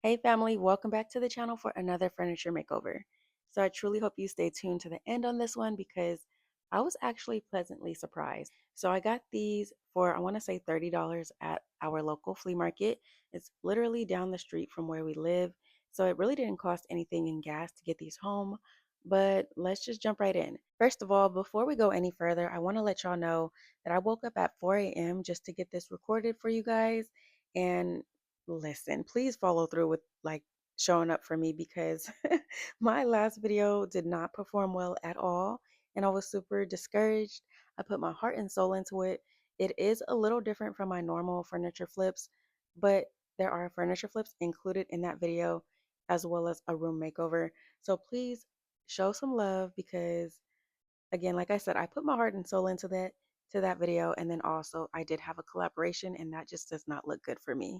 Hey family, welcome back to the channel for another furniture makeover. So I truly hope you stay tuned to the end on this one because I was actually pleasantly surprised. So I got these for I want to say $30 at our local flea market. It's literally down the street from where we live. So it really didn't cost anything in gas to get these home. But let's just jump right in. First of all, before we go any further, I want to let y'all know that I woke up at 4 a.m. just to get this recorded for you guys. And listen, please follow through with showing up for me because my last video did not perform well at all and I was super discouraged. I put my heart and soul into it. It is a little different from my normal furniture flips, but there are furniture flips included in that video as well as a room makeover. So please show some love because again, like I said, I put my heart and soul into that video, and then also I did have a collaboration and that just does not look good for me.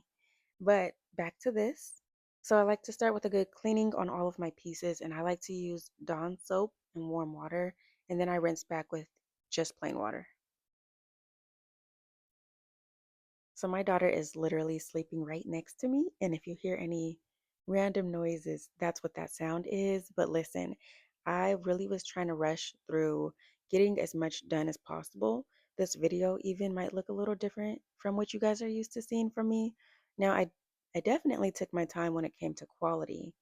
But back to this. So I like to start with a good cleaning on all of my pieces, and I like to use Dawn soap and warm water, and then I rinse back with just plain water. So my daughter is literally sleeping right next to me, and if you hear any random noises, that's what that sound is. But listen, I really was trying to rush through getting as much done as possible. This video even might look a little different from what you guys are used to seeing from me. Now, I definitely took my time when it came to quality,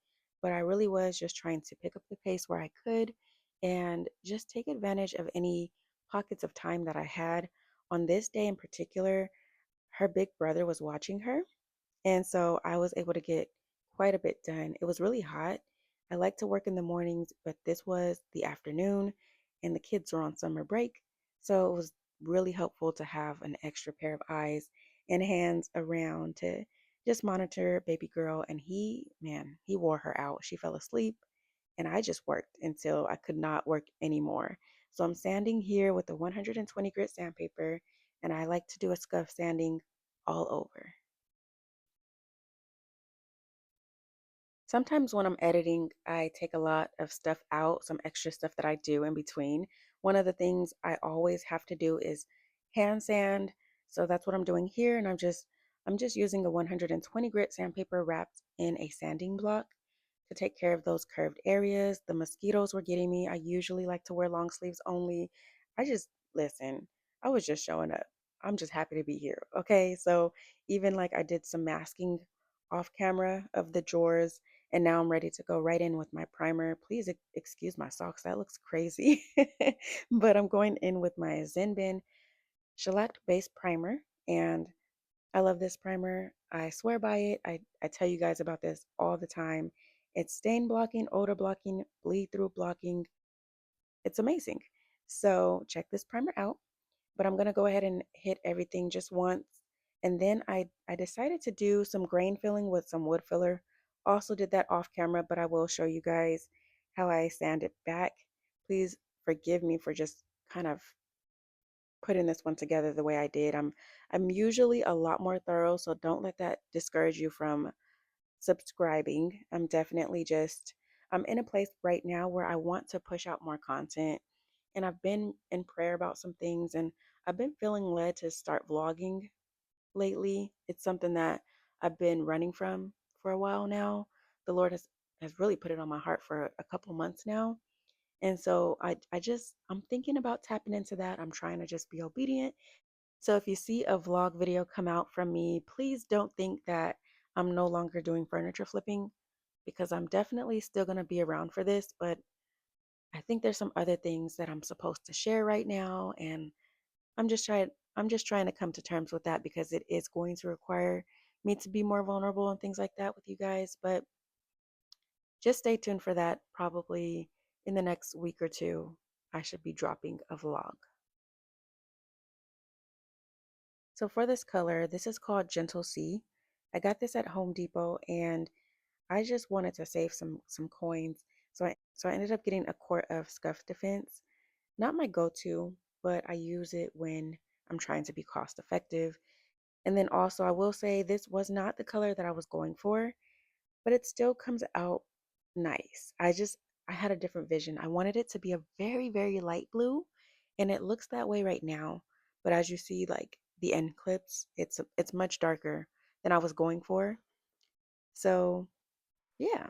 but I really was just trying to pick up the pace where I could and just take advantage of any pockets of time that I had. On this day in particular, her big brother was watching her, and so I was able to get quite a bit done. It was really hot. I like to work in the mornings, but this was the afternoon, and the kids were on summer break. So it was really helpful to have an extra pair of eyes and hands around to just monitor baby girl. And he wore her out. She fell asleep, and I just worked until I could not work anymore. So I'm sanding here with the 120 grit sandpaper, and I like to do a scuff sanding all over. Sometimes when I'm editing, I take a lot of stuff out, some extra stuff that I do in between. One of the things I always have to do is hand sand. So that's what I'm doing here, and I'm just using a 120 grit sandpaper wrapped in a sanding block to take care of those curved areas. The mosquitoes were getting me. I usually like to wear long sleeves only. I just listen, I was just showing up. I'm just happy to be here. Okay. So even like I did some masking off camera of the drawers, and now I'm ready to go right in with my primer. Please excuse my socks. That looks crazy. But I'm going in with my Zenbin shellac-based primer, and I love this primer. I swear by it. I tell you guys about this all the time. It's stain blocking, odor blocking, bleed through blocking. It's amazing. So check this primer out. But I'm going to go ahead and hit everything just once. And then I decided to do some grain filling with some wood filler. Also did that off camera, but I will show you guys how I sand it back. Please forgive me for just kind of putting this one together the way I did. I'm usually a lot more thorough, so don't let that discourage you from subscribing. I'm in a place right now where I want to push out more content, and I've been in prayer about some things, and I've been feeling led to start vlogging lately. It's something that I've been running from for a while now. The Lord has really put it on my heart for a couple months now. And so I'm thinking about tapping into that. I'm trying to just be obedient. So if you see a vlog video come out from me, please don't think that I'm no longer doing furniture flipping because I'm definitely still going to be around for this, but I think there's some other things that I'm supposed to share right now, and I'm just trying to come to terms with that because it is going to require me to be more vulnerable and things like that with you guys, but just stay tuned for that. Probably in the next week or two, I should be dropping a vlog. So for this color, this is called Gentle Sea. I got this at Home Depot and I just wanted to save some coins. So I ended up getting a quart of Scuff Defense. Not my go-to, but I use it when I'm trying to be cost effective. And then also I will say this was not the color that I was going for, but it still comes out nice. I had a different vision. I wanted it to be a very, very light blue, and it looks that way right now. But as you see, like the end clips, it's much darker than I was going for. So, yeah.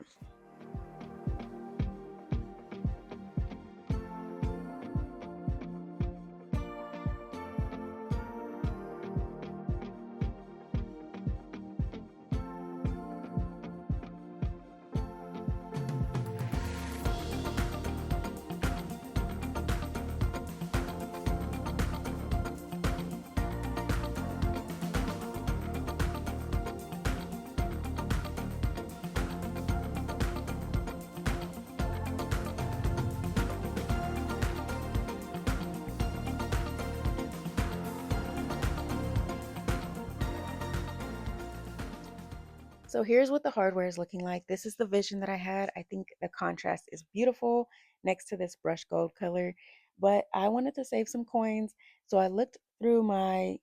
So here's what the hardware is looking like. This is the vision that I had. I think the contrast is beautiful next to this brush gold color, but I wanted to save some coins. So I looked through my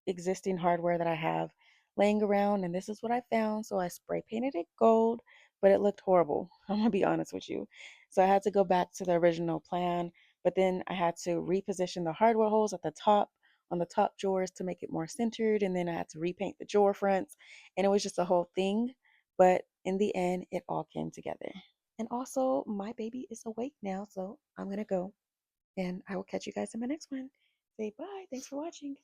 existing hardware that I have laying around, and this is what I found. So I spray painted it gold, but it looked horrible. I'm gonna be honest with you. So I had to go back to the original plan, but then I had to reposition the hardware holes at the top on the top drawers to make it more centered, and then I had to repaint the drawer fronts, and it was just a whole thing. But in the end, it all came together. And also, my baby is awake now, so I'm gonna go, and I will catch you guys in my next one. Say bye. Thanks for watching.